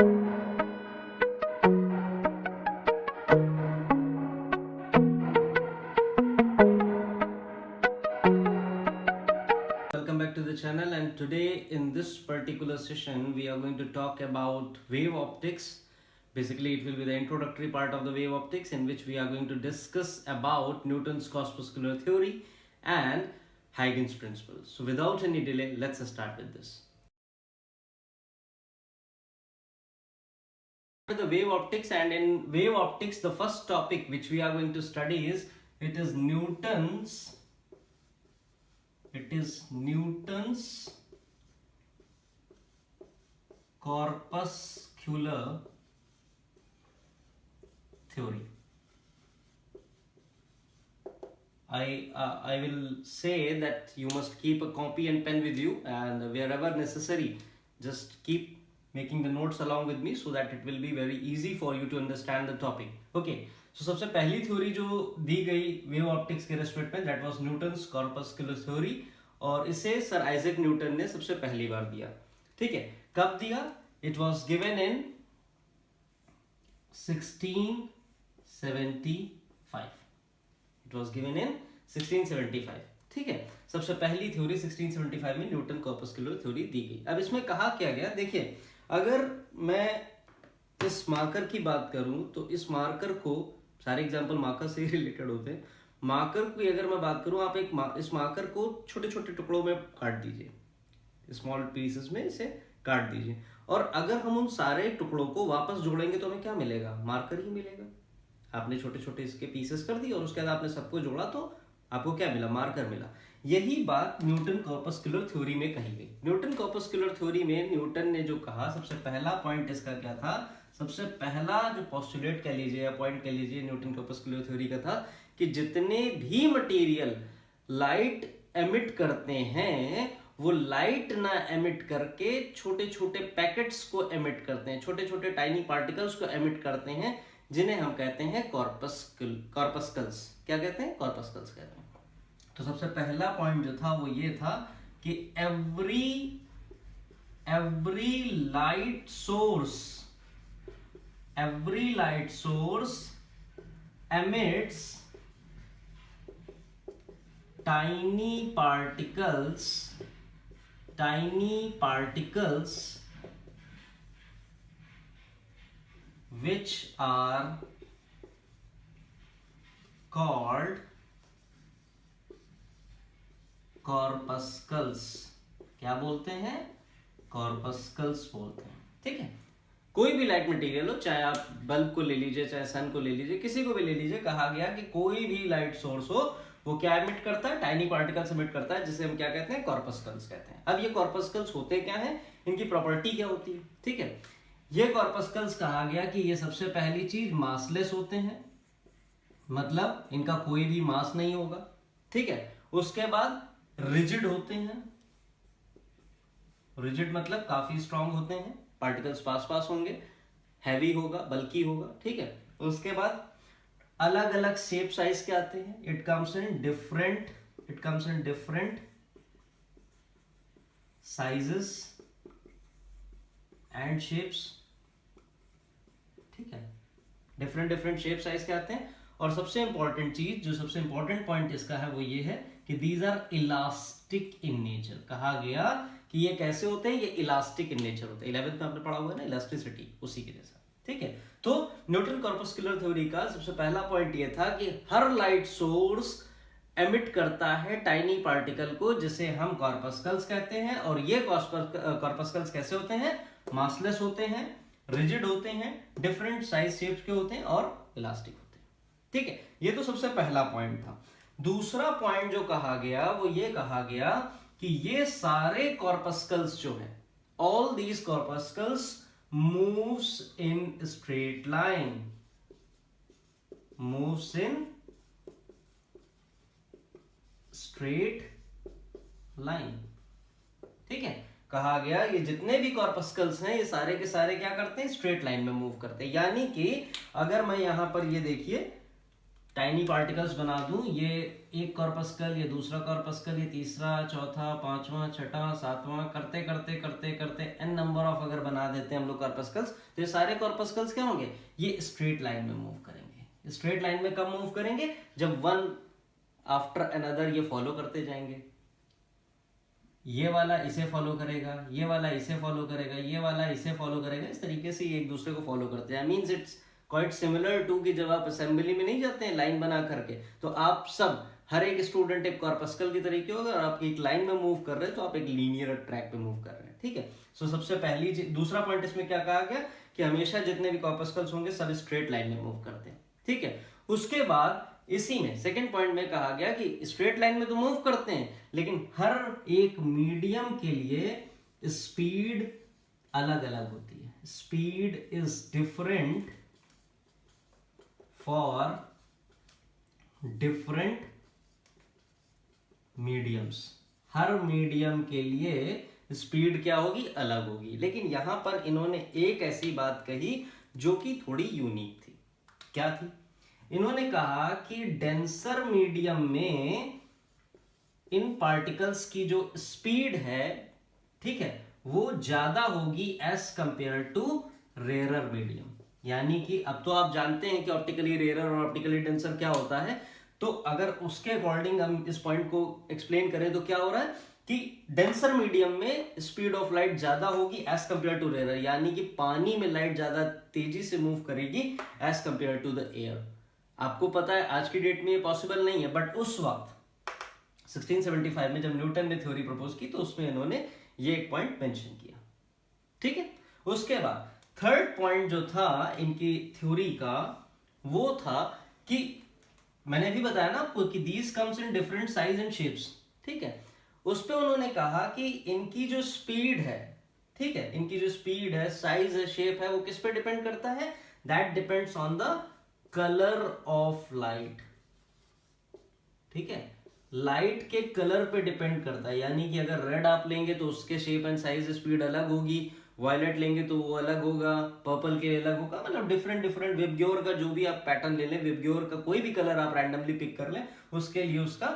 Welcome back to the channel, and today in this particular session we are going to talk about wave optics. Basically it will be the introductory part of the wave optics, in which we are going to discuss about Newton's corpuscular theory and Huygens principles. So without any delay, let's start with this. The wave optics, and in wave optics the first topic which we are going to study is Newton's corpuscular theory. I will say that you must keep a copy and pen with you, and wherever necessary just keep making the notes along with me, so that it will be very easy for you to understand the topic. Okay, so सबसे पहली theory जो दी गई wave optics के respect में, that was Newton's corpuscular theory, और इसे sir Isaac Newton ने सबसे पहली बार दिया. ठीक है, कब दिया? It was given in 1675. It was given in 1675. ठीक है, सबसे पहली थ्योरी 1675 में न्यूटन कॉर्पस्कुलर थ्योरी दी गई. अब इसमें कहा क्या गया, देखिए, अगर मैं इस मार्कर की बात करूं तो इस मार्कर को, सारे एग्जांपल मार्कर से ही रिलेटेड होते हैं. मार्कर की अगर मैं बात करूं, आप इस मार्कर को छोटे छोटे टुकड़ों में काट दीजिए, स्मॉल पीसेस में इसे काट दीजिए, और अगर हम उन सारे टुकड़ों को वापस जोड़ेंगे तो हमें क्या मिलेगा? मार्कर ही मिलेगा. आपने छोटे छोटे इसके पीसेस कर दिए और उसके बाद आपने सबको जोड़ा तो आपको क्या मिला? मार्कर मिला. यही बात न्यूटन कॉर्पस्कुलर थ्योरी में कही गई. न्यूटन कॉर्पस्कुलर थ्योरी में न्यूटन ने जो कहा, सबसे पहला पॉइंट इसका क्या था? सबसे पहला जो पोस्टुलेट कह लीजिए या पॉइंट कह लीजिए न्यूटन कॉर्पस्कुलर थ्योरी का था कि जितने भी मटेरियल लाइट एमिट करते हैं वो लाइट ना एमिट करके छोटे छोटे पैकेट्स को एमिट करते हैं, छोटे छोटे टाइनी पार्टिकल्स को एमिट करते हैं, जिन्हें हम कहते हैं कॉर्पस्कल्स. क्या कहते हैं? कॉर्पस्कल्स कहते हैं. तो सबसे पहला पॉइंट जो था वो ये था कि every light source emits tiny particles which are called corpuscles. क्या बोलते हैं? कॉर्पस्कल्स बोलते हैं. ठीक है, कोई भी लाइट मटेरियल हो, चाहे आप बल्ब को ले लीजिए, चाहे सन को ले लीजिए, किसी को भी ले लीजिए, कहा गया कि कोई भी लाइट सोर्स हो वो क्या एमिट करता है? टाइनी पार्टिकल्स एमिट करता है, जिसे हम क्या कहते हैं? कॉर्पस्कल्स कहते हैं. अब ये कॉर्पस्कल्स होते क्या हैं, इनकी प्रॉपर्टी क्या होती है? ठीक है, ये कॉर्पस्कल्स कहा गया कि ये सबसे पहली चीज मासलेस होते हैं, मतलब इनका कोई भी मास नहीं होगा. ठीक है, उसके बाद रिजिड होते हैं. रिजिड मतलब काफी स्ट्रांग होते हैं, पार्टिकल्स पास होंगे, हैवी होगा, बल्की होगा. ठीक है, उसके बाद अलग अलग शेप साइज के आते हैं. It comes in different sizes and shapes. ठीक है, डिफरेंट शेप साइज के आते हैं. और सबसे इंपॉर्टेंट चीज, जो सबसे इंपॉर्टेंट पॉइंट इसका है, वो ये है कि these are elastic in nature. कहा गया कि ये कैसे होते हैं? ये इलास्टिक इन नेचर होते हैं. 11th में आपने पढ़ा हुआ है ना, इलास्टिसिटी, उसी के जैसा. ठीक है, तो न्यूटन कॉर्पस्कुलर थ्योरी का सबसे पहला पॉइंट ये था कि हर लाइट सोर्स एमिट करता है टाइनी पार्टिकल को, जिसे हम कॉर्पस्कल्स कहते हैं. और ये कॉर्पस्कल्स कैसे होते हैं? मासलेस होते हैं, रिजिड होते हैं, डिफरेंट साइज शेप्स के होते हैं और इलास्टिक होते हैं. ठीक है, ये तो सबसे पहला पॉइंट था. दूसरा पॉइंट जो कहा गया वो ये कहा गया कि ये सारे कॉर्पस्कल्स जो हैं, all these corpuscles moves in straight line. ठीक है, कहा गया ये जितने भी कॉर्पस्कल्स हैं ये सारे के सारे क्या करते हैं? स्ट्रेट लाइन में मूव करते हैं. यानी कि अगर मैं यहां पर ये देखिए, टाइनी पार्टिकल्स बना दूं, ये एक कॉर्पस्कल, ये दूसरा कॉर्पस्कल, ये तीसरा, चौथा, पांचवा, छठा, सातवां, करते करते करते करते एन नंबर ऑफ अगर बना देते हैं हम लोग कॉर्पस्कल्स, तो ये सारे कॉर्पस्कल्स क्या होंगे, ये स्ट्रेट लाइन में मूव करेंगे। स्ट्रेट लाइन में कब मूव करेंगे, जब वन आफ्टर अनदर ये फॉलो करते जाएंगे। ये वाला इसे फॉलो करेगा, ये वाला इसे फॉलो करेगा, ये वाला इसे फॉलो करेगा, इस तरीके से ये एक दूसरे को फॉलो करते हैं। Means it's quite similar to कि जब आप असेंबली में नहीं जाते हैं लाइन बना करके, तो आप सब हर एक स्टूडेंट एक कॉर्पस्कल की तरीके होगा और आप एक लाइन में मूव कर रहे हैं, तो आप एक लीनियर ट्रैक पे मूव कर रहे हैं। ठीक है, सो सबसे पहली दूसरा पॉइंट इसमें क्या कहा गया कि हमेशा जितने भी कॉर्पस्कल्स होंगे सब स्ट्रेट लाइन में मूव करते हैं। ठीक है, उसके बाद इसी में सेकंड पॉइंट में कहा गया कि स्ट्रेट लाइन में तो मूव करते हैं, लेकिन हर एक मीडियम के लिए स्पीड अलग अलग होती है। Speed is different for different mediums. Her medium के लिए स्पीड क्या होगी, अलग होगी। लेकिन यहां पर इन्होंने एक ऐसी बात कही जो कि थोड़ी यूनिक थी। क्या थी, इन्होंने कहा कि डेंसर मीडियम में इन पार्टिकल्स की जो स्पीड है, ठीक है, वो ज्यादा होगी as compare to rarer medium. यानी कि अब तो आप जानते हैं कि ऑप्टिकली रेयरर और ऑप्टिकली डेंसर क्या होता है, तो अगर उसके अकॉर्डिंग हम इस पॉइंट को एक्सप्लेन करें तो क्या हो रहा है कि डेंसर मीडियम में स्पीड ऑफ लाइट ज्यादा होगी एज कंपेयर टू रेयरर, यानी कि पानी में लाइट ज्यादा तेजी से मूव करेगी as compare to the air. आपको पता है आज की डेट में ये पॉसिबल नहीं है, बट उस वक्त 1675 में जब न्यूटन ने थ्योरी प्रपोज की तो उसमें इन्होंने ये एक पॉइंट मेंशन किया। ठीक है, उसके बाद थर्ड पॉइंट जो था इनकी थ्योरी का वो था कि मैंने भी बताया ना आपको कि these comes in different size and shapes. ठीक है, उस पे उन्होंने कहा कि इनकी जो स्पीड है, ठीक है, इनकी जो स्पीड है, साइज है, शेप है, वो किस पे डिपेंड करता है, that depends on the colour of light. ठीक है, लाइट के कलर पे डिपेंड करता है, यानी कि अगर रेड आप लेंगे तो उसके शेप एंड साइज स्पीड अलग होगी, वायलेट लेंगे तो वो अलग होगा, पर्पल के अलग होगा, मतलब डिफरेंट डिफरेंट। विबग्योर का जो भी आप पैटर्न ले लें, विबग्योर का कोई भी कलर आप रैंडमली पिक कर लें, उसके लिए उसका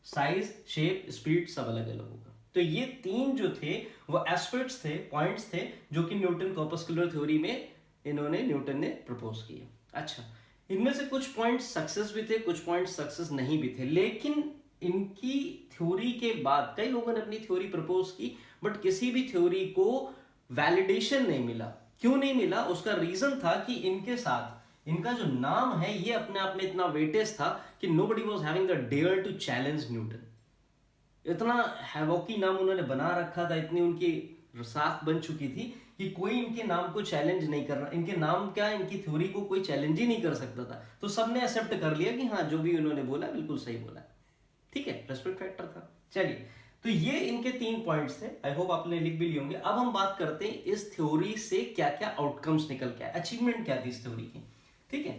साइज, शेप, स्पीड सब अलग अलग होगा। तो ये तीन जो थे वो एस्पेक्ट्स थे, पॉइंट्स थे, जो कि न्यूटन कॉर्पस्कुलर थ्योरी में न्यूटन ने प्रपोज किए। अच्छा, इनमें से कुछ पॉइंट्स सक्सेस भी थे, कुछ पॉइंट्स सक्सेस नहीं भी थे, लेकिन इनकी थ्योरी के बाद कई लोगों ने अपनी थ्योरी प्रपोज की, बट किसी भी थ्योरी को वैलिडेशन नहीं मिला। क्यों नहीं मिला, उसका रीजन था कि इनके साथ इनका जो नाम है ये अपने आप में इतना वेटेज था कि nobody was having the dare to challenge Newton. इतना हैवोकी नाम उन्होंने बना रखा था, इतनी उनकी साख बन चुकी थी कि कोई इनके नाम को चैलेंज नहीं कर रहा, इनके नाम क्या, इनकी थ्योरी को कोई चैलेंज ही नहीं कर सकता था। तो सबने एक्सेप्ट कर लिया कि हाँ जो भी उन्होंने बोला बिल्कुल सही बोला। ठीक है, रेस्पेक्ट फैक्टर था। चलिए, तो ये इनके तीन पॉइंट्स थे, आई होप आपने लिख भी लिए होंगे। अब हम बात करते हैं इस थ्योरी से क्या क्या आउटकम्स निकल के आए, अचीवमेंट क्या थी इस थ्योरी की। ठीक है,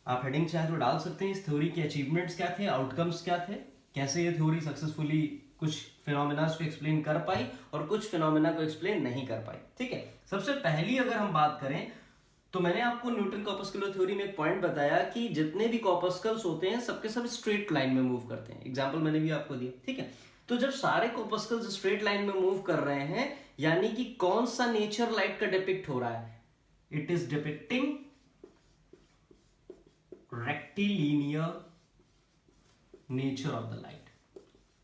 आप हेडिंग चाहे तो डाल सकते हैं, इस थ्योरी के अचीवमेंट्स क्या थे, आउटकम्स क्या थे, कैसे ये थ्योरी सक्सेसफुली कुछ फिनोमेना को एक्सप्लेन कर पाई और कुछ फिनोमेना को एक्सप्लेन नहीं कर पाई। ठीक है, सबसे पहली अगर हम बात करें तो मैंने आपको न्यूटन कॉर्पस्कुलर थ्योरी में एक पॉइंट बताया कि जितने भी कॉर्पस्कल्स होते हैं सबके सब स्ट्रेट लाइन में मूव करते हैं। एग्जांपल मैंने भी आपको दिया। ठीक है, तो जब सारे कॉर्पस्कल्स स्ट्रेट लाइन में मूव कर रहे हैं, यानी कि कौन सा नेचर लाइट का डिपिक्ट हो रहा है, it is depicting rectilinear nature of the light.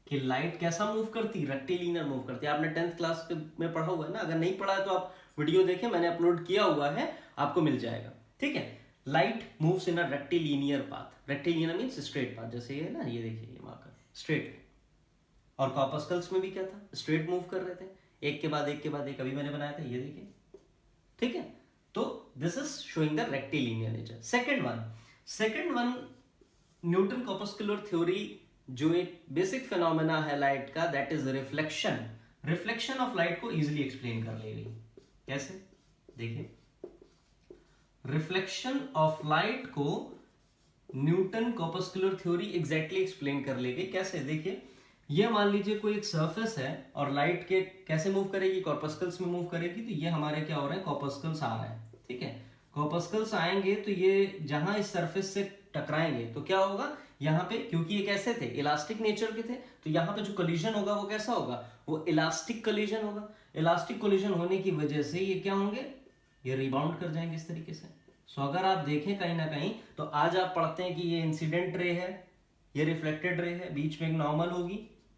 कि लाइट कैसा मूव करती, रेक्टिलिनियर मूव करती है। आपने 10th क्लास में पढ़ा हुआ है ना, अगर नहीं पढ़ा है तो आप वीडियो देखें, मैंने अपलोड किया हुआ है, आपको मिल जाएगा। ठीक है, light moves in a rectilinear path. Rectilinear means straight path, जैसे ये है ना, ये देखिए ये मार्कर स्ट्रेट। और कॉर्पस्कल्स में भी क्या था, स्ट्रेट मूव कर रहे थे, एक के बाद एक के बाद एक। अभी मैंने बनाया था, ये देखिए। ठीक है, तो this is showing the rectilinear nature. Second one Newton corpuscular theory जो एक बेसिक फिनोमेना है लाइट का, that is reflection. Reflection of light को इजीली एक्सप्लेन कर ले रही। कैसे, देखिए, रिफ्लेक्शन ऑफ लाइट को Newton corpuscular theory exactly explain कर ले गई। कैसे, देखिए, ये मान लीजिए कोई एक सरफेस है और लाइट के कैसे मूव करेगी, कॉर्पस्कल्स में मूव करेगी। तो ये हमारे क्या हो रहे हैं, कॉर्पस्कल्स आ रहे हैं। ठीक है, कॉर्पस्कल्स आएंगे तो ये जहां इस सरफेस से टकराएंगे तो क्या होगा, यहाँ पे क्योंकि ये कैसे थे, इलास्टिक नेचर के थे, तो यहाँ पे जो कोलिजन होगा वो कैसा होगा, वो इलास्टिक कोलिजन होगा। इलास्टिक कोलिजन होने की वजह से ये क्या होंगे, ये रिबाउंड कर जाएंगे इस तरीके से। सो अगर आप देखें कहीं ना कहीं तो आज आप पढ़ते हैं कि ये इंसिडेंट रे है, ये रिफ्लेक्टेड रे है, बीच में एक नॉर्मल होगी,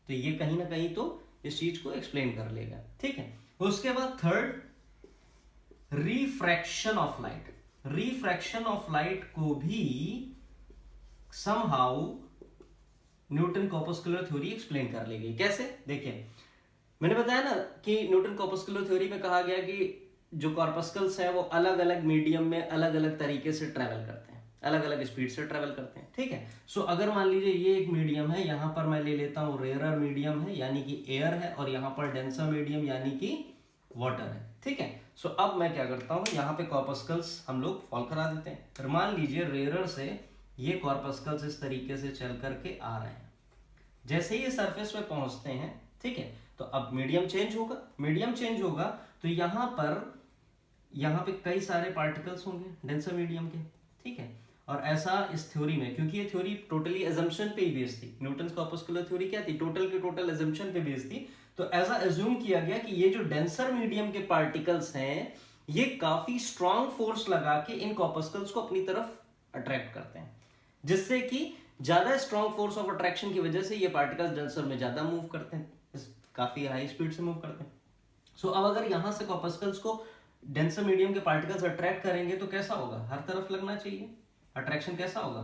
तो ये कहीं ना कहीं तो इस चीज को एक्सप्लेन कर लेगा। ठीक है, उसके बाद third, refraction of light. Refraction of light को भी somehow Newton corpuscular theory explain कर लेगी। कैसे, देखिए मैंने बताया ना कि न्यूटन कॉर्पस्कुलर थ्योरी में कहा गया कि जो कॉर्पस्कल्स हैं वो अलग अलग मीडियम में अलग अलग तरीके से ट्रेवल करते हैं, अलग अलग स्पीड से ट्रेवल करते हैं। ठीक है, सो अगर मान लीजिए ये एक मीडियम है, यहाँ पर मैं ले लेता हूँ रेयरर मीडियम है यानी कि एयर है, और यहाँ पर डेंसर मीडियम यानी कि वाटर है। ठीक है, सो अब मैं क्या करता हूँ, यहाँ पे कॉर्पस्कल्स हम लोग फॉल करा देते हैं। फिर मान लीजिए रेयरर से ये कॉर्पस्कल्स इस तरीके से चल करके आ रहे हैं, जैसे ही ये सरफेस पे पहुंचते हैं, ठीक है, तो अब मीडियम चेंज होगा। मीडियम चेंज होगा तो यहाँ पे कई सारे पार्टिकल्स होंगे डेंसर मीडियम के। ठीक है, और ऐसा इस थ्योरी में, क्योंकि ये थ्योरी टोटली एजम्पशन पे ही बेस्ड थी, न्यूटन कॉर्पस्कुलर थ्योरी क्या थी, टोटल की टोटल एजम्पशन पे बेस्ड थी, तो ऐसा एज्यूम किया गया कि ये जो डेंसर मीडियम के पार्टिकल्स हैं ये काफी स्ट्रॉन्ग फोर्स लगा के इन कॉर्पस्कल्स को अपनी तरफ अट्रैक्ट करते हैं, जिससे कि ज्यादा स्ट्रॉन्ग फोर्स ऑफ अट्रैक्शन की वजह से ये पार्टिकल्स डेंसर में ज्यादा मूव करते हैं, काफी हाई स्पीड से मूव करते हैं। सो अब अगर यहां से कॉर्पस्कल्स को डेंसर मीडियम के पार्टिकल्स अट्रैक्ट करेंगे तो कैसा होगा, हर तरफ लगना चाहिए, अट्रैक्शन कैसा होगा,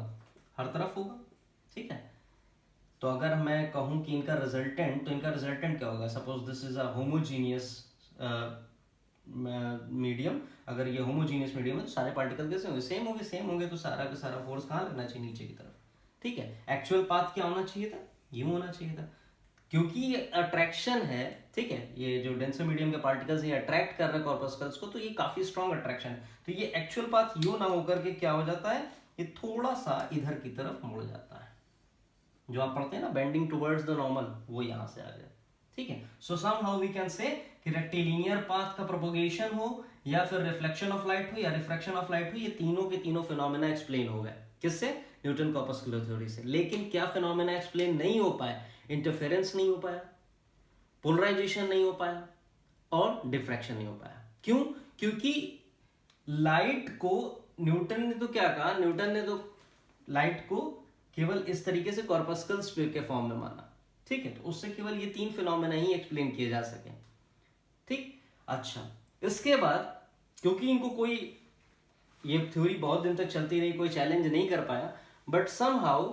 हर तरफ होगा। ठीक है, तो अगर मैं कहूं कि इनका रिजल्टेंट, तो इनका रिजल्टेंट क्या होगा, suppose this is a homogeneous medium, अगर ये होमोजीनियस मीडियम है तो सारे पार्टिकल कैसे होंगे, सेम होंगे। सेम होंगे तो सारा का सारा फोर्स कहाँ लगना चाहिए, नीचे की तरफ। ठीक है, एक्चुअल पाथ क्या होना चाहिए था, यूं होना चाहिए था, क्योंकि ये अट्रैक्शन है। ठीक है, ये जो डेंसर मीडियम के पार्टिकल्स ये अट्रैक्ट कर रहे हैं कॉर्पस्कल्स को, तो ये काफी स्ट्रॉन्ग अट्रैक्शन है, तो ये एक्चुअल पाथ यूं ना होकर के क्या हो जाता है, ये थोड़ा सा इधर की तरफ मुड़ जाता है, जो आप पढ़ते हैं ना बेंडिंग टुवर्ड्स द नॉर्मल, वो यहां से आ गया। ठीक है, सो समहाउ वी कैन से कि रेक्टिलिनियर पाथ का प्रोपगेशन हो या फिर रिफ्लेक्शन ऑफ लाइट हो या रिफ्रैक्शन ऑफ लाइट हो, ये तीनों के तीनों फिनोमेना एक्सप्लेन हो गए किससे, न्यूटन कॉर्पस्कुलर थ्योरी से। लेकिन क्या फिनोमेना एक्सप्लेन नहीं हो पाए, इंटरफेरेंस नहीं हो पाया, पोलराइजेशन नहीं हो पाया और डिफ्रैक्शन नहीं हो पाया। क्यों, क्योंकि लाइट को न्यूटन ने तो क्या कहा, न्यूटन ने तो लाइट को केवल इस तरीके से कॉर्पस्कल्स के फॉर्म में माना। ठीक है, तो उससे केवल ये तीन फिनोमेना ही एक्सप्लेन किए जा सके। ठीक, अच्छा, इसके बाद क्योंकि इनको कोई, ये थ्योरी बहुत दिन तक चलती रही, कोई चैलेंज नहीं कर पाया, बट समहाउ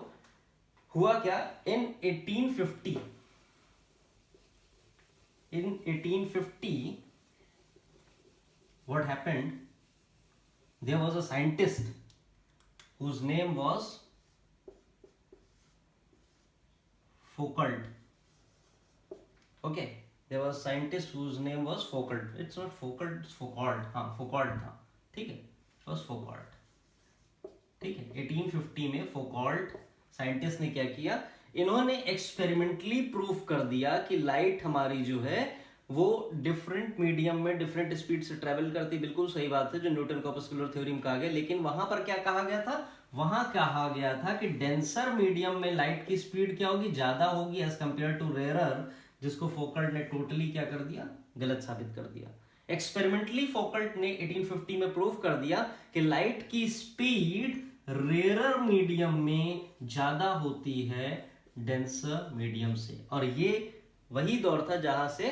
हुआ क्या, इन 1850 what happened, there was a scientist whose name was Foucault. Okay, there was a scientist whose name was Foucault. It's not Foucault, it's Foucault. हाँ, Foucault था। ठीक है, it was Foucault. ठीक है, 1850 में Foucault साइंटिस्ट ने क्या किया, इन्होंने एक्सपेरिमेंटली प्रूफ कर दिया कि लाइट हमारी जो है वो डिफरेंट मीडियम में डिफरेंट स्पीड से ट्रेवल करती। बिल्कुल सही बात है जो न्यूटन कॉर्पस्कुलर थ्योरी में कहा गया, लेकिन वहां पर क्या कहा गया था, वहां कहा गया था कि डेंसर मीडियम में लाइट की स्पीड क्या होगी, ज्यादा होगी एज कंपेयर टू रेयरर, जिसको फोकल्ट ने टोटली क्या कर दिया, गलत साबित कर दिया। एक्सपेरिमेंटली फोकल्ट ने 1850 में प्रूफ कर दिया कि लाइट की स्पीड रेयरर मीडियम में ज्यादा होती है डेंसर मीडियम से, और ये वही दौर था जहां से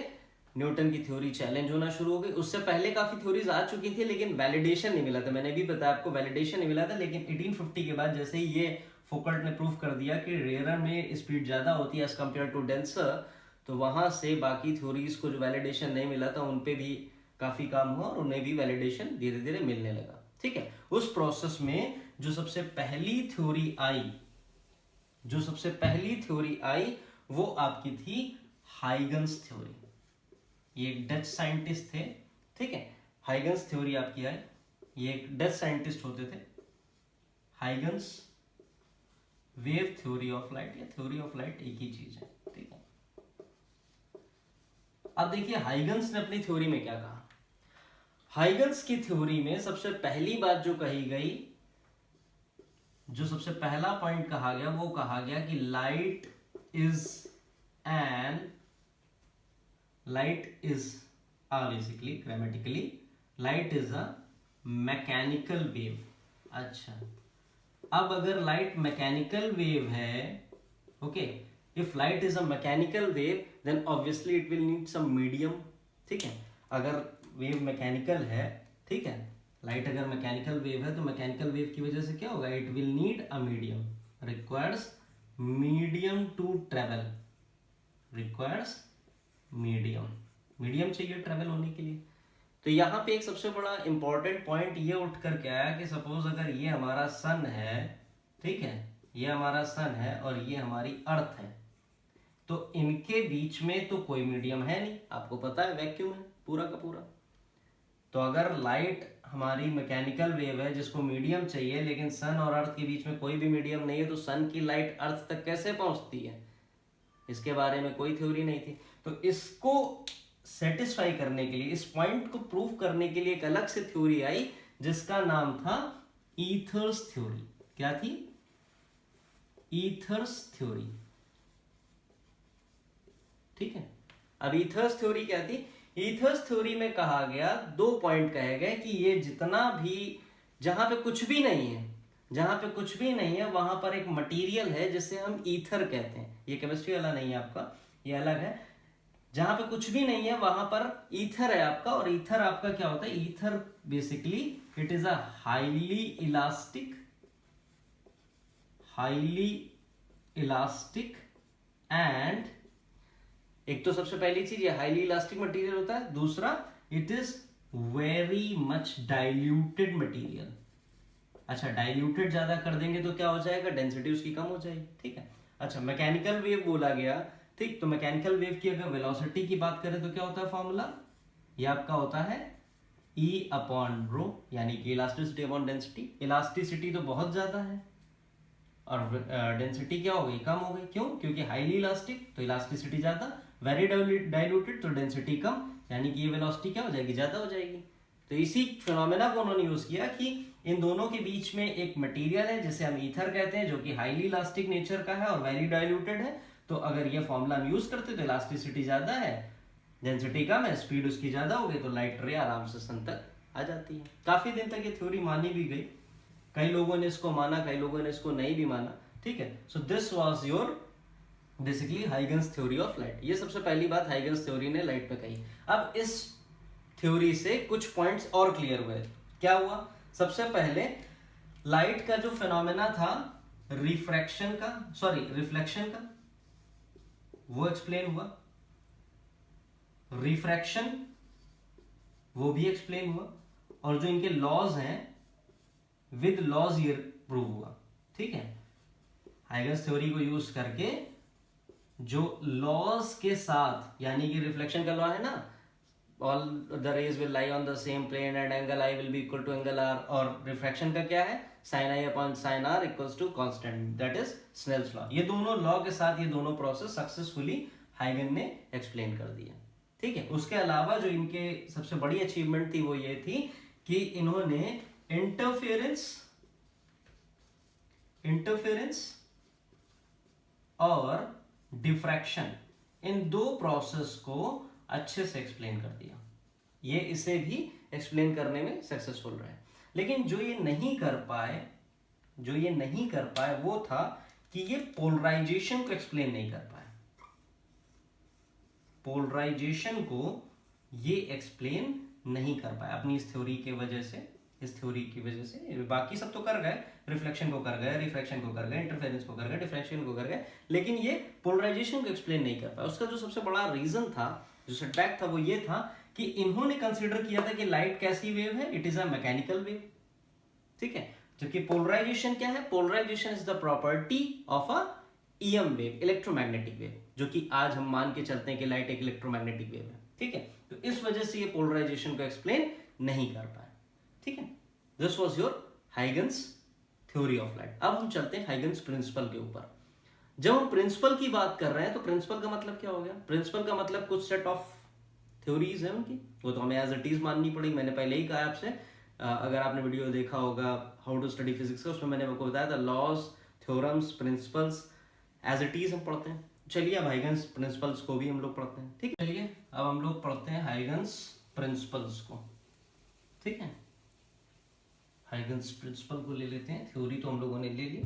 न्यूटन की थ्योरी चैलेंज होना शुरू हो गई। उससे पहले काफी थ्योरीज आ चुकी थी लेकिन वैलिडेशन नहीं मिला था, मैंने भी बताया आपको वैलिडेशन नहीं मिला था, लेकिन 1850 के बाद जैसे ही ये फोकल्ट ने प्रूफ कर दिया कि रेयरर में स्पीड ज्यादा होती है एज कंपेयर टू डेंसर, तो वहां से बाकी थ्योरीज को जो वैलिडेशन नहीं मिला था उन पे भी काफी काम हुआ और उन्हें भी वैलिडेशन धीरे धीरे मिलने लगा। ठीक है, उस प्रोसेस में जो सबसे पहली थ्योरी आई वो आपकी थी हाइगन्स थ्योरी। ये एक डच साइंटिस्ट थे। ठीक है, हाइगन्स थ्योरी आपकी आई, ये एक डच साइंटिस्ट होते थे। Huygens wave theory of light या थ्योरी ऑफ लाइट एक ही चीज है। ठीक है, अब देखिए हाइगन्स ने अपनी थ्योरी में क्या कहा। हाइगन्स की थ्योरी में सबसे पहली बात जो कही गई, जो सबसे पहला पॉइंट कहा गया, वो कहा गया कि light is basically grammatically light is a mechanical wave. अच्छा, अब अगर लाइट मैकेनिकल वेव है, okay, if light is a mechanical wave then obviously it will need some medium. ठीक है, अगर वेव मैकेनिकल है, ठीक है, लाइट अगर मैकेनिकल वेव है तो मैकेनिकल वेव की वजह से क्या होगा, it will need a medium, requires medium to travel, requires medium चाहिए ट्रेवल होने के लिए। तो यहाँ पे एक सबसे बड़ा इंपॉर्टेंट पॉइंट ये उठ करके आया कि सपोज अगर ये हमारा सन है, ठीक है, ये हमारा सन है और ये हमारी अर्थ है, तो इनके बीच में तो कोई मीडियम है नहीं, आपको पता है वैक्यूम है पूरा का पूरा। तो अगर लाइट हमारी मैकेनिकल वेव है जिसको मीडियम चाहिए, लेकिन सन और अर्थ के बीच में कोई भी मीडियम नहीं है, तो सन की लाइट अर्थ तक कैसे पहुंचती है, इसके बारे में कोई थ्योरी नहीं थी। तो इसको सेटिस्फाई करने के लिए, इस पॉइंट को प्रूव करने के लिए एक अलग से थ्योरी आई जिसका नाम था ईथर्स थ्योरी। क्या थी? Ethers theory. ठीक है, अब ईथर्स थ्योरी क्या थी? ईथर्स थ्योरी में कहा गया, दो पॉइंट कहे गए कि ये जितना भी, जहां पे कुछ भी नहीं है, जहां पे कुछ भी नहीं है वहां पर एक मटेरियल है जिसे हम ईथर कहते हैं। ये केमिस्ट्री वाला नहीं है आपका, ये अलग है। जहां पे कुछ भी नहीं है वहां पर ईथर है आपका, और ईथर आपका क्या होता है? Ether basically it is a highly elastic and, एक तो सबसे पहली चीज ये हाईली इलास्टिक मटेरियल होता है, दूसरा it is very much diluted material. अच्छा, डाइल्यूटेड ज्यादा कर देंगे तो क्या हो जाएगा? डेंसिटी उसकी कम हो जाएगी। ठीक है, अच्छा, मैकेनिकल वेव बोला गया, ठीक, तो मैकेनिकल वेव की अगर वेलोसिटी की बात करें तो क्या होता है फॉर्मूला? ये आपका होता है E अपॉन रो, यानी कि इलास्टिसिटी अपॉन डेंसिटी। इलास्टिसिटी तो बहुत ज्यादा है और डेंसिटी क्या हो गई? कम हो गई। क्यों? क्योंकि हाईली इलास्टिक तो इलास्टिसिटी ज्यादा, वेरी डाइल्यूटेड तो डेंसिटी कम, यानी कि ये वेलोसिटी क्या हो जाएगी? ज्यादा हो जाएगी। तो इसी फिनोमेना को उन्होंने यूज किया कि इन दोनों के बीच में एक मटेरियल है जिसे हम ईथर कहते हैं, जो कि हाईली इलास्टिक नेचर का है और वेरी डाइल्यूटेड है। तो अगर ये फॉर्मूला हम यूज करते तो इलास्टिसिटी ज्यादा है, डेंसिटी कम है, स्पीड उसकी ज्यादा हो गई, तो लाइट रे आराम से सन तक आ जाती है। काफी दिन तक ये थ्योरी मानी भी गई, कई लोगों ने इसको माना, कई लोगों ने इसको नहीं भी माना। ठीक है, so this was your basically Huygens theory of light. ये सबसे पहली बात हाइगन्स थ्योरी ने लाइट पे कही। अब इस थ्योरी से कुछ पॉइंट्स और क्लियर हुए। क्या हुआ? सबसे पहले लाइट का जो फिनोमेना था रिफ्रैक्शन का, रिफ्लेक्शन का, वो एक्सप्लेन हुआ। रिफ्रैक्शन वो भी एक्सप्लेन हुआ, और जो इनके लॉज हैं विद लॉज ये प्रूव हुआ। ठीक है, हाइगन्स थ्योरी को यूज करके जो लॉज के साथ, यानी कि रिफ्लेक्शन का लॉ है ना, all the rays will lie on the same plane and angle I will be equal to angle R, और रिफ्रैक्शन का क्या है? sin I upon sin R equals to constant, that is Snell's law। ये दोनों law के साथ ये दोनों प्रोसेस सक्सेसफुली हाइगन ने एक्सप्लेन कर दिया। ठीक है, उसके अलावा जो इनके सबसे बड़ी अचीवमेंट थी वो ये थी कि इन्होंने इंटरफेरेंस और डिफ्रैक्शन, इन दो प्रोसेस को अच्छे से एक्सप्लेन कर दिया। ये इसे भी एक्सप्लेन करने में सक्सेसफुल रहे। लेकिन जो ये नहीं कर पाए वो था कि ये पोलराइजेशन को एक्सप्लेन नहीं कर पाए। पोलराइजेशन को ये एक्सप्लेन नहीं कर पाए अपनी इस थ्योरी की वजह से। बाकी सब तो कर गए, रिफ्लेक्शन को कर गए, रिफ्रैक्शन को कर गए, इंटरफेरेंस को कर गए, डिफ्रैक्शन को कर गए, लेकिन ये पोलराइजेशन को एक्सप्लेन नहीं कर पाए। उसका जो सबसे बड़ा रीजन था, जो सेटबैक था, वो ये था कि इन्होंने कंसीडर किया था कि लाइट कैसी वेव है? It is a mechanical wave. ठीक है, जबकि पोलराइजेशन क्या है? Polarization is the property of a EM wave, electromagnetic wave, जो कि आज हम मान के चलते हैं कि लाइट एक इलेक्ट्रोमैग्नेटिक वेव है। ठीक है, तो इस वजह से ये पोलराइजेशन को एक्सप्लेन नहीं कर पाए। ठीक है, this was your Huygens theory of light. अब हम चलते हैं हाइगन्स प्रिंसिपल के ऊपर। जब हम प्रिंसिपल की बात कर रहे हैं तो प्रिंसिपल का मतलब क्या हो गया? प्रिंसिपल का मतलब कुछ सेट ऑफ थ्योरीज है उनकी, वो तो हमें एज इट इज माननी पड़ेगी। मैंने पहले ही कहा आपसे, अगर आपने वीडियो देखा होगा हाउ टू स्टडी फिजिक्स का, उसमें मैंने आपको बताया था laws, theorems, principles as it is हम पढ़ते हैं। चलिए अब हाइगन्स प्रिंसिपल्स को भी हम लोग पढ़ते हैं, ठीक है। चलिए अब हम लोग पढ़ते हैं हाइगन्स प्रिंसिपल्स को, ठीक है। हाइगन्स प्रिंसिपल को ले लेते हैं, थ्योरी तो हम लोगों ने ले ली,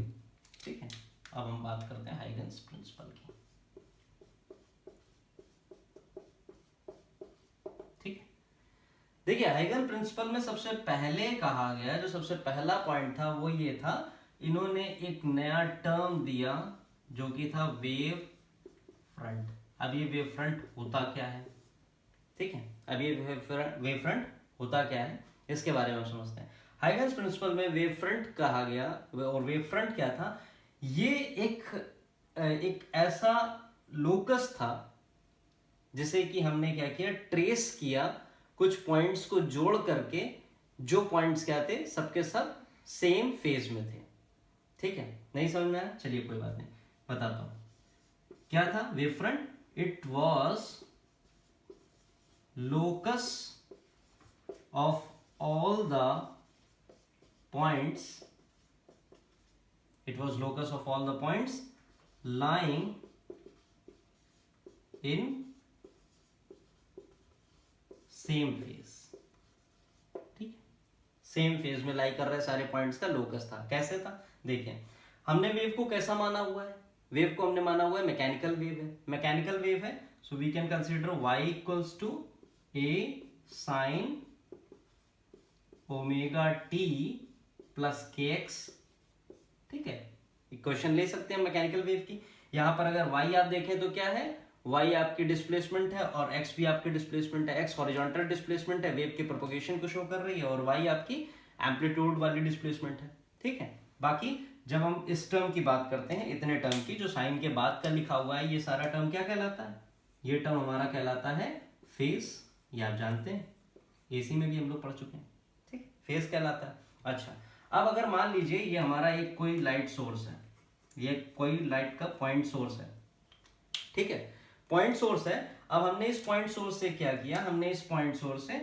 ठीक है। अब हम बात करते हैं हाइगन्स प्रिंसिपल की, ठीक है। देखिए हाइगन प्रिंसिपल में सबसे पहले कहा गया, जो सबसे पहला पॉइंट था वो ये था, इन्होंने एक नया टर्म दिया जो कि था वेव फ्रंट। अब ये वेव फ्रंट होता क्या है, ठीक है। अब ये वेव फ्रंट होता क्या है इसके बारे में हम समझते हैं। हाइगन्स प्रिंसिपल में वेव फ्रंट कहा गया, और वेव फ्रंट क्या था, ये एक ऐसा लोकस था जिसे कि हमने क्या किया, ट्रेस किया कुछ पॉइंट्स को जोड़ करके, जो पॉइंट्स क्या थे, सबके सब सेम फेज में थे, ठीक है। नहीं समझ में आया, चलिए कोई बात नहीं, बताता हूं क्या था wave front. It was locus of all the points, it was locus of all the points lying in same phase, ठीक, सेम फेज में लाई कर रहे सारे पॉइंट्स का लोकस था। कैसे था, देखिए हमने वेव को कैसा माना हुआ है, वेव को हमने माना हुआ है मैकेनिकल वेव है, मैकेनिकल वेव है, so we can consider y equals to a sin omega t plus kx, ठीक है। इक्वेशन ले सकते हैं मैकेनिकल वेव की। यहां पर अगर y आप देखें तो क्या है, y आपकी डिस्प्लेसमेंट है और x भी आपकी डिस्प्लेसमेंट है। x हॉरिजॉन्टल डिस्प्लेसमेंट है, वेव के प्रोपगेशन को शो कर रही है, और y आपकी एम्पलीट्यूड वाली डिस्प्लेसमेंट है, ठीक है। बाकी जब हम इस टर्म की बात करते हैं, इतने टर्म की, जो साइन के बाद का लिखा हुआ है, ये सारा टर्म क्या कहलाता है, ये टर्म हमारा कहलाता है फेज। ये आप जानते हैं, एसी में भी हम लोग पढ़ चुके हैं, ठीक, फेज कहलाता है। अच्छा, अब अगर मान लीजिए ये हमारा एक कोई लाइट सोर्स है, ये कोई लाइट का पॉइंट सोर्स है, ठीक है, पॉइंट सोर्स है। अब हमने इस पॉइंट सोर्स से क्या किया, हमने इस पॉइंट सोर्स से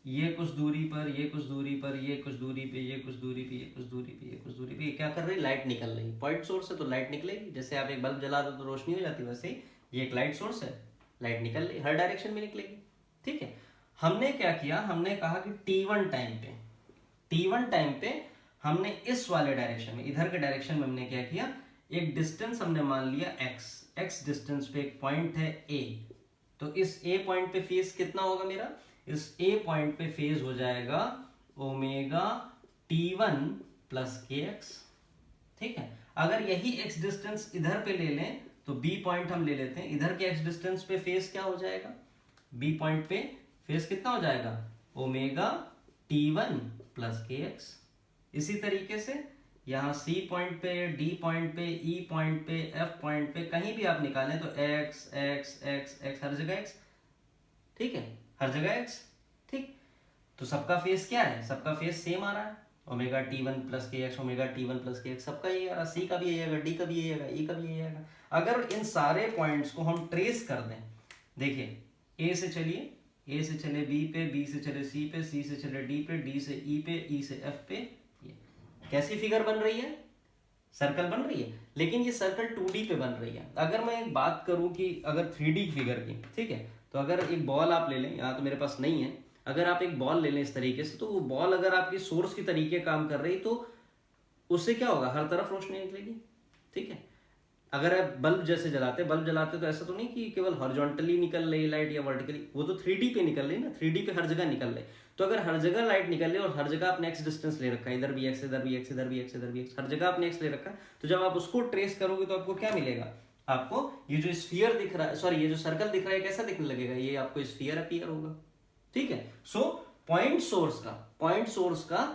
ये कुछ दूरी पर, ये कुछ दूरी पर, ये कुछ दूरी पे, ये कुछ दूरी पे, ये कुछ दूरी पे, ये कुछ दूरी पे, ये क्या कर रही, लाइट निकल रही। पॉइंट सोर्स है तो लाइट निकलेगी, जैसे आप एक बल्ब जला दो तो रोशनी हो जाती है, वैसे ही ये एक लाइट सोर्स है, लाइट निकल रही, हर डायरेक्शन में निकलेगी, ठीक है। हमने क्या किया, हमने कहा कि t1 टाइम पे हमने इस वाले डायरेक्शन में, इधर के डायरेक्शन में हमने क्या किया, एक डिस्टेंस हमने मान लिया x डिस्टेंस पे एक पॉइंट है a, तो इस a पॉइंट पे फेज कितना होगा मेरा, इस a पॉइंट पे फेज हो जाएगा ओमेगा t1 प्लस kx, ठीक है। अगर यही x डिस्टेंस इधर पे ले लें तो b पॉइंट हम ले लेते हैं, इधर के x डिस्टेंस पे फेज क्या हो जाएगा, b पॉइंट पे फेज कितना हो जाएगा, ओमेगा t1 प्लस kx। इसी तरीके से यहाँ C पॉइंट पे, D पॉइंट पे, E पॉइंट पे, F पॉइंट पे, कहीं भी आप निकालें तो x x x x, हर जगह x, ठीक है, हर जगह x, ठीक। तो सबका फेस क्या है, सबका फेस सेम आ रहा है, omega t1 plus kx, omega t1 plus kx, सबका ये आ रहा है, C का भी यही आएगा, D का भी यही आएगा, E का भी यही आएगा। अगर इन सारे पॉइंट्स को हम ट्रेस कर दें, देखिए A से चलिए, A से चले B पे, B से चले C पे, C से चले D पे, D से E पे, E से F पे, कैसी फिगर बन रही है, सर्कल बन रही है, लेकिन ये सर्कल 2D पे बन रही है। अगर मैं एक बात करूं कि अगर 3D फिगर की, ठीक है, तो अगर एक बॉल आप ले लें, यहाँ तो मेरे पास नहीं है, अगर आप एक बॉल ले लें इस तरीके से, तो वो बॉल अगर आपकी सोर्स की तरीके काम कर रही तो उससे क्या होगा, हर तरफ रोशनी निकलेगी, ठीक है। अगर आप बल्ब जैसे जलाते, बल्ब जलाते तो ऐसा तो नहीं कि केवल हॉरिजॉन्टली निकल रही लाइट या वर्टिकली, वो तो 3D पे निकल रही ना, 3D पे हर जगह निकल रही। तो अगर हर जगह लाइट निकल रही और हर जगह आपने एक्स डिस्टेंस ले रखा है, इधर भी एक्स, इधर भी एक्स, इधर भी एक्स, इधर भी एक्स, हर जगह आपने एक्स ले रखा है, तो जब आप उसको ट्रेस करोगे तो आपको क्या मिलेगा, आपको ये जो स्फीयर दिख रहा है, सॉरी ये जो सर्कल दिख रहा है, कैसा दिखने लगेगा, ये आपको स्फीयर अपीयर होगा, ठीक है। सो पॉइंट सोर्स का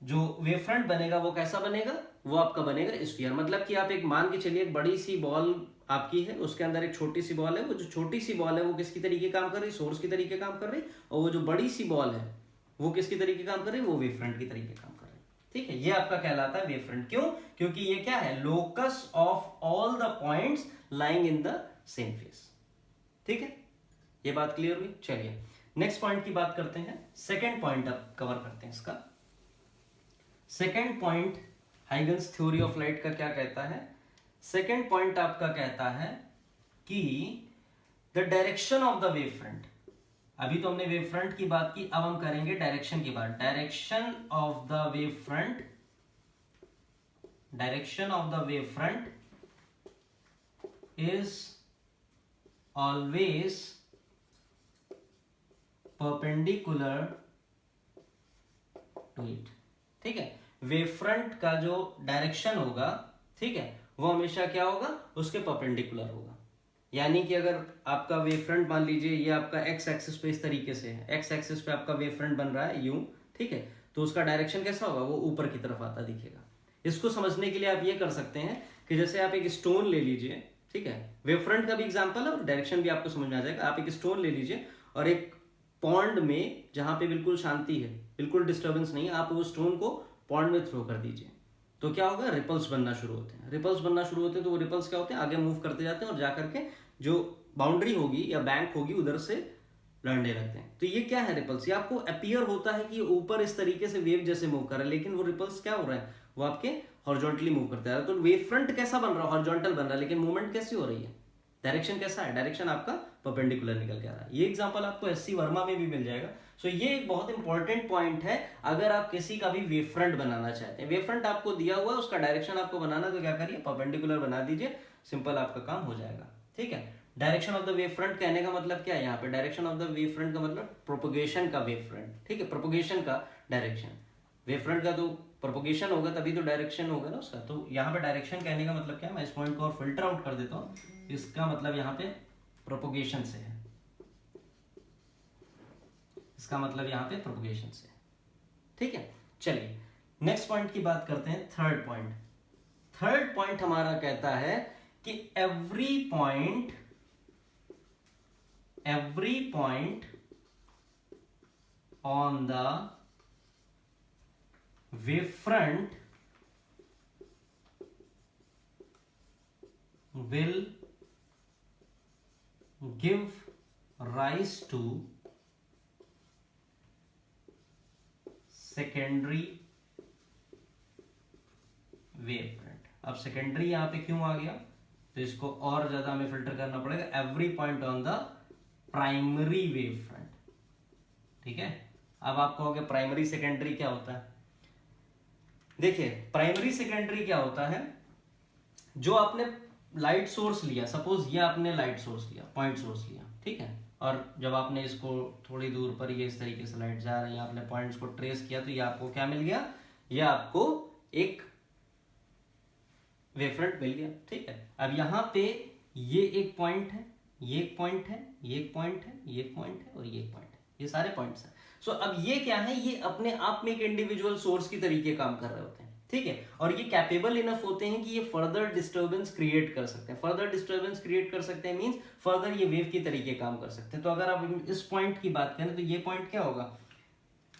जो वेव फ्रंट बनेगा वो कैसा बनेगा, वो आपका बनेगा स्फीयर। मतलब कि आप एक मान के चलिए, एक बड़ी सी बॉल आपकी है, उसके अंदर एक छोटी सी बॉल है, वो जो छोटी सी बॉल है वो किसकी तरीके काम कर रही, सोर्स की तरीके काम कर रही, और वो जो बड़ी सी बॉल है वो किसकी तरीके काम कर रही, वो वेव फ्रंट की तरीके काम कर रही, ठीक है। ये आपका कहलाता है वेव फ्रंट। क्यों, क्योंकि ये क्या है, locus of all the points lying in the same face, ठीक है। ये बात क्लियर हुई। चलिए नेक्स्ट पॉइंट की बात करते हैं, सेकेंड पॉइंट अब कवर करते हैं इसका। Second point Huygens theory of light का क्या कहता है? सेकेंड पॉइंट आपका कहता है कि the direction of the wave front, अभी तो हमने वेव फ्रंट की बात की, अब हम करेंगे डायरेक्शन की बात। Direction of the wave front, direction of the wave front is always perpendicular to it. ठीक है, वेव फ्रंट का जो डायरेक्शन होगा, ठीक है, वो हमेशा क्या होगा, उसके परपेंडिकुलर होगा। यानी कि अगर आपका वेव फ्रंट मान लीजिए ये आपका एक्स एक्सिस पे इस तरीके से है, एक्स एक्सिस पे आपका वेव फ्रंट बन रहा है यूं, ठीक है, तो उसका डायरेक्शन कैसा होगा, वो ऊपर की तरफ आता दिखेगा। इसको समझने के लिए आप ये कर सकते हैं कि जैसे आप एक स्टोन ले लीजिए, ठीक है, वेव फ्रंट का भी एग्जांपल है और डायरेक्शन भी आपको समझ में आ जाएगा। आप एक स्टोन ले लीजिए और एक पॉन्ड में जहां पे बिल्कुल शांति है, बिल्कुल डिस्टर्बेंस नहीं है, आप वो स्टोन को पॉन्ड में थ्रो कर दीजिए, तो क्या होगा, रिपल्स बनना शुरू होते हैं। रिपल्स बनना शुरू होते हैं तो वो रिपल्स क्या होते हैं, आगे मूव करते जाते हैं और जाकर के जो बाउंड्री होगी या बैंक होगी उधर से लड़ने लगते हैं। तो ये क्या है, रिपल्स। ये आपको अपीयर होता है कि ऊपर इस तरीके से वेव जैसे मूव कर रहा है, लेकिन वो रिपल्स क्या हो रहा है, वो आपके हॉरिजॉन्टली मूव करते हैं। तो वेव फ्रंट कैसा बन रहा है, हॉरिजॉन्टल बन रहा है, लेकिन मूवमेंट कैसी हो रही है, डायरेक्शन कैसा है, डायरेक्शन आपका परपेंडिकुलर निकल के आ रहा है। ये एग्जांपल आपको एससी वर्मा में भी मिल जाएगा। सो ये एक बहुत इंपॉर्टेंट पॉइंट है अगर आप किसी का भी वेव फ्रंट बनाना चाहते हैं। वेव फ्रंट आपको दिया हुआ है, उसका डायरेक्शन आपको बनाना, तो क्या करिए, परपेंडिकुलर बना दीजिए, सिंपल आपका काम हो जाएगा। ठीक है, direction of the wave front कहने का मतलब क्या है, यहाँ पे direction of the wave front का मतलब प्रोपोगेशन का वेव फ्रंट। ठीक है, प्रोपोगेशन का डायरेक्शन, वेव फ्रंट का तो प्रोपोगेशन होगा तभी तो डायरेक्शन होगा ना उसका। तो यहाँ पे डायरेक्शन कहने का मतलब क्या है, मैं इस पॉइंट को और फिल्टर आउट कर देता हूँ। इसका मतलब यहाँ पे प्रोपोगेशन से है, इसका मतलब यहाँ पे प्रोपोगेशन से। ठीक है, चलिए नेक्स्ट पॉइंट की बात करते हैं, थर्ड पॉइंट। थर्ड पॉइंट हमारा कहता है कि every point on the wave front will give rise to secondary wave front। अब सेकेंडरी यहां पे क्यों आ गया, तो इसको और ज्यादा हमें फिल्टर करना पड़ेगा। Every point on the primary wave front. ठीक है, अब आप कहोगे प्राइमरी सेकेंडरी क्या होता है। देखिए प्राइमरी सेकेंडरी क्या होता है, जो आपने लाइट सोर्स लिया, सपोज ये आपने लाइट सोर्स लिया, पॉइंट सोर्स लिया, ठीक है, और जब आपने इसको थोड़ी दूर पर ये इस तरीके से लाइट जा रही है, आपने पॉइंट्स को ट्रेस किया, तो ये आपको क्या मिल गया, ये आपको एक वेवफ्रंट मिल गया। ठीक है, अब यहाँ पे ये एक पॉइंट है, ये एक पॉइंट है, ये एक पॉइंट है, ये एक पॉइंट है और ये एक पॉइंट है, ये सारे पॉइंट्स हैं। सो अब ये क्या है, ये अपने आप में एक इंडिविजुअल सोर्स की तरीके काम कर रहे होते हैं। ठीक है, और ये कैपेबल इनफ होते हैं कि ये फर्दर डिस्टर्बेंस क्रिएट कर सकते हैं। फर्दर डिस्टर्बेंस क्रिएट कर सकते हैं मींस फर्दर ये वेव की तरीके काम कर सकते हैं। तो अगर आप इस पॉइंट की बात करें तो ये पॉइंट क्या होगा,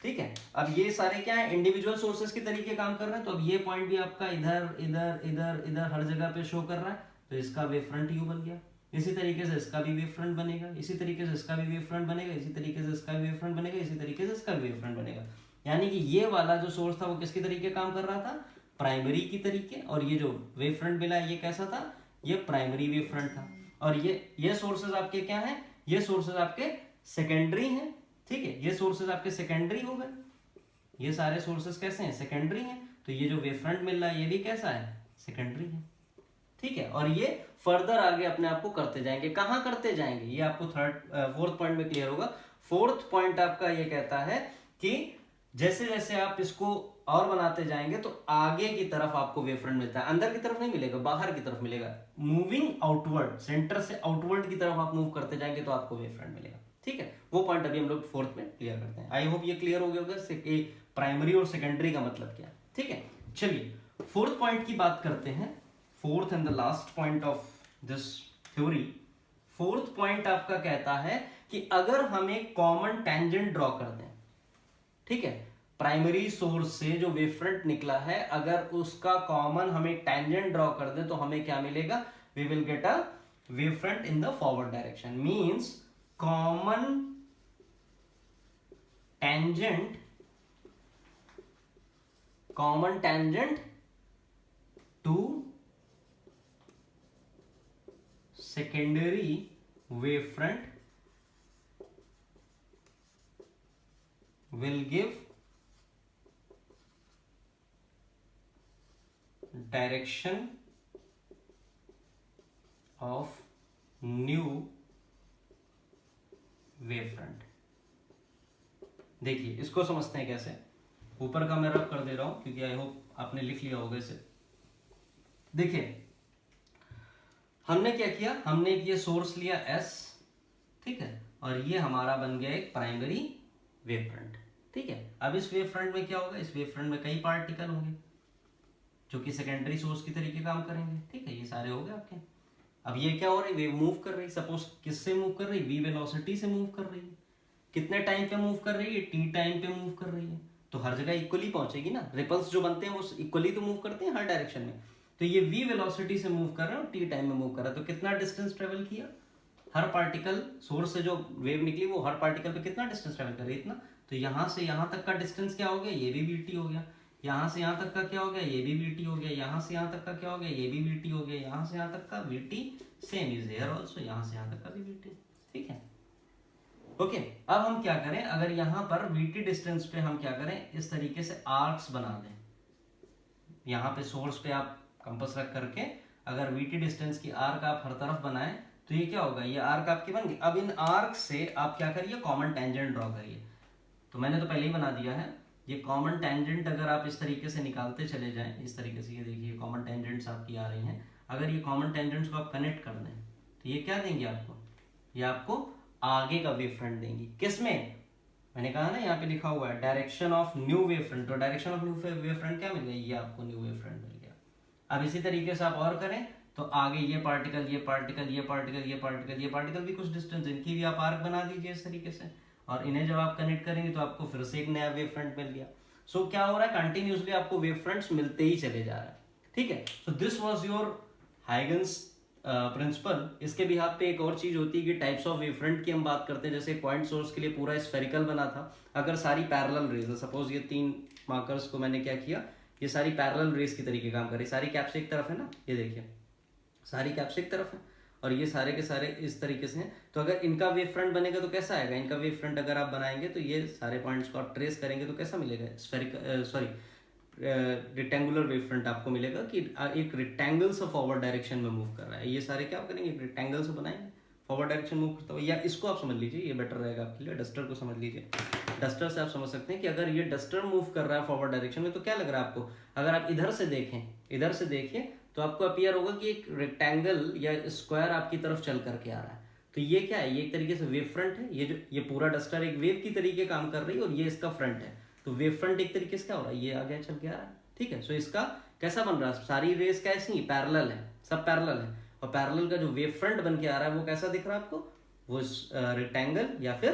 ठीक है, अब ये सारे क्या है, इंडिविजुअल सोर्सेस की तरीके काम कर रहे हैं। तो अब ये पॉइंट भी आपका इधर इधर इधर इधर हर जगह पे शो कर रहा है, तो इसका वेव फ्रंट यू बन गया। इसी तरीके से इसका भी वेव फ्रंट बनेगा, इसी तरीके से इसका भी वेव फ्रंट बनेगा, इसी तरीके से इसका भी वेव फ्रंट बनेगा, इसी तरीके से इसका भी वेव फ्रंट बनेगा। यानी कि ये वाला जो सोर्स था वो किसके तरीके काम कर रहा था, प्राइमरी की तरीके, और ये जो वेव फ्रंट मिला ये कैसा था, ये प्राइमरी वेव फ्रंट था। और ये सोर्सेज आपके क्या है, ये सोर्सेज आपके सेकेंडरी हैं। ठीक है, ये सोर्सेज आपके सेकेंडरी हो गए, ये सारे सोर्सेज कैसे हैं, सेकेंडरी हैं। तो ये जो वेव फ्रंट मिल रहा है ये भी कैसा है, सेकेंडरी है। ठीक है, और ये फर्दर आगे अपने आप को करते जाएंगे। कहाँ करते जाएंगे, ये आपको फोर्थ पॉइंट में क्लियर होगा। फोर्थ पॉइंट आपका ये कहता है कि जैसे जैसे आप इसको और बनाते जाएंगे तो आगे की तरफ आपको वेव फ्रंट मिलता है, अंदर की तरफ नहीं मिलेगा, बाहर की तरफ मिलेगा। मूविंग आउटवर्ड, सेंटर से आउटवर्ड की तरफ आप मूव करते जाएंगे तो आपको वेव फ्रंट मिलेगा। ठीक है, वो पॉइंट अभी हम लोग फोर्थ में क्लियर करते हैं। आई होप ये क्लियर हो गया होगा कि प्राइमरी और सेकेंडरी का मतलब क्या है। ठीक है, चलिए फोर्थ पॉइंट की बात करते हैं, fourth and the last point of this theory. Fourth point आपका कहता है कि अगर हम एक कॉमन टेंजेंट ड्रॉ कर दें, ठीक है, प्राइमरी सोर्स से जो वेव फ्रंट निकला है अगर उसका कॉमन हम एक टेंजेंट ड्रॉ कर दें तो हमें क्या मिलेगा, we will get a wave front in the forward direction. Means common tangent to secondary wave front will give direction of new wave front। देखिए इसको समझते हैं कैसे। ऊपर का मैं रब कर दे रहा हूं क्योंकि आई होप आपने लिख लिया होगा इसे। देखिए हमने क्या किया, हमने ये सोर्स लिया S, ठीक है, और ये हमारा बन गया एक प्राइमरी वेव फ्रंट, ठीक है। अब इस वेव फ्रंट में क्या होगा, इस वेव फ्रंट में कई पार्टिकल होंगे जो कि सेकेंडरी सोर्स की तरीके काम करेंगे, ठीक है, ये सारे हो गए आपके। अब ये क्या हो रही, वेव मूव कर रही, सपोज किससे मूव कर रही, v वेलोसिटी से मूव कर रही है। कितने टाइम पे मूव कर रही है, t टाइम पे मूव कर रही है, तो हर जगह इक्वली पहुंचेगी ना। रिपल्स जो बनते हैं वो इक्वली तो मूव करते हैं हर डायरेक्शन में। तो ये v वेलोसिटी से मूव कर रहा है और t टाइम में मूव कर रहा है, तो कितना डिस्टेंस ट्रेवल किया, हर पार्टिकल सोर्स से जो वेव निकली वो हर पार्टिकल पे कितना डिस्टेंस ट्रेवल कर रही है, इतना। तो यहाँ से यहाँ तक का डिस्टेंस क्या हो गया, ये भी vt हो गया। यहाँ से यहाँ तक का क्या हो गया, ये भी vt हो गया। यहाँ से यहाँ तक का क्या हो गया, ये भी vt हो गया। यहाँ से यहाँ तक का vt same is here also, यहाँ से यहाँ तक का भी vt, ठीक है। ओके, अब हम क्या करें, अगर यहाँ पर vt डिस्टेंस पे हम क्या करें, इस तरीके से आर्क्स बना दें। यहाँ पे सोर्स पे आप कंपास रख करके अगर vt डिस्टेंस की आर्क आप हर तरफ बनाएं तो ये क्या होगा, ये आर्क आपकी बन गई। अब इन आर्क से आप क्या करिए, कॉमन टेंजेंट ड्रॉ करिए। तो मैंने तो पहले ही बना दिया है। ये कॉमन टेंजेंट अगर आप इस तरीके से निकालते चले जाएं, इस तरीके से, ये देखिए कॉमन टेंजेंट्स आपकी आ रही हैं। अगर ये कॉमन टेंजेंट्स को आप कनेक्ट कर दें तो ये क्या देंगे आपको, ये आपको आगे का वेव फ्रंट देंगी। किसमें, मैंने कहा ना यहाँ पे लिखा हुआ है direction of new wave front, तो direction of new wave front क्या मिल गया, ये आपको न्यू वेव फ्रंट मिल गया। अब इसी तरीके से आप और करें तो आगे ये पार्टिकल, ये पार्टिकल, ये पार्टिकल, ये पार्टिकल, ये पार्टिकल भी कुछ डिस्टेंस, इनकी भी आप आर्क बना दीजिए इस तरीके से, और इन्हें जब आप कनेक्ट करेंगे तो आपको फिर से एक नया वेव फ्रंट मिल गया। सो क्या हो रहा है, कंटिन्यूसली आपको वेव फ्रंट्स मिलते ही चले जा रहा है, ठीक है। So this was your Huygens principle. इसके भी हाथ पे एक और चीज होती है कि टाइप्स ऑफ वेव फ्रंट की हम बात करते हैं। जैसे पॉइंट सोर्स के लिए पूरा स्फेरिकल बना था, अगर सारी पैरेलल रेज है, सपोज ये 3 मार्कर्स को मैंने क्या किया, ये सारी पैरेलल रेज की तरीके काम कर रही, सारी कैप से एक तरफ है ना, ये देखिए सारी कैप से एक तरफ है और ये सारे के सारे इस तरीके से हैं। तो अगर इनका वेव फ्रंट बनेगा तो कैसा आएगा, इनका वेव फ्रंट अगर आप बनाएंगे तो ये सारे पॉइंट्स को आप ट्रेस करेंगे तो कैसा मिलेगा, स्फेरिकल रेक्टेंगुलर वेव फ्रंट आपको मिलेगा कि एक रेक्टेंगल से फॉरवर्ड डायरेक्शन में मूव कर रहा है। ये सारे क्या करेंगे, रेक्टेंगल से बनाएंगे, फॉरवर्ड डायरेक्शन मूव करता हुआ। या इसको आप समझ लीजिए, ये बेटर रहेगा आपके लिए, डस्टर को समझ लीजिए। डस्टर से आप समझ सकते हैं कि अगर ये डस्टर मूव कर रहा है फॉरवर्ड डायरेक्शन में तो क्या लग रहा है आपको, अगर आप इधर से देखें, इधर से देखिए तो आपको अपीयर होगा कि एक रेक्टेंगल या स्क्वायर आपकी तरफ चल करके आ रहा है। तो ये क्या है, ये एक तरीके से वेव फ्रंट है। ये जो ये पूरा डस्टर एक वेव की तरीके काम कर रही है और ये इसका फ्रंट है। तो वेव फ्रंट एक तरीके से क्या हो रहा है, ये आगे चल के आ रहा है, ठीक है। सो इसका कैसा बन रहा है, सारी रेस कैसी है, पैरेलल है, सब पैरेलल है, और पैरेलल का जो वेव फ्रंट बन के आ रहा है वो कैसा दिख रहा है आपको, वो रेक्टेंगल या फिर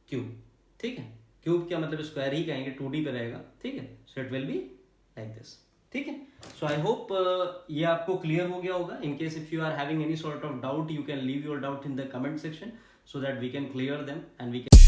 क्यूब, ठीक है। क्यूब क्या मतलब, स्क्वायर ही कहेंगे, 2D पे रहेगा, ठीक है। So it will be like this, ठीक है। सो आई होप ये आपको क्लियर हो गया होगा। In case if you are having any sort of doubt, you can leave your doubt in the comment section so that we can clear them and we can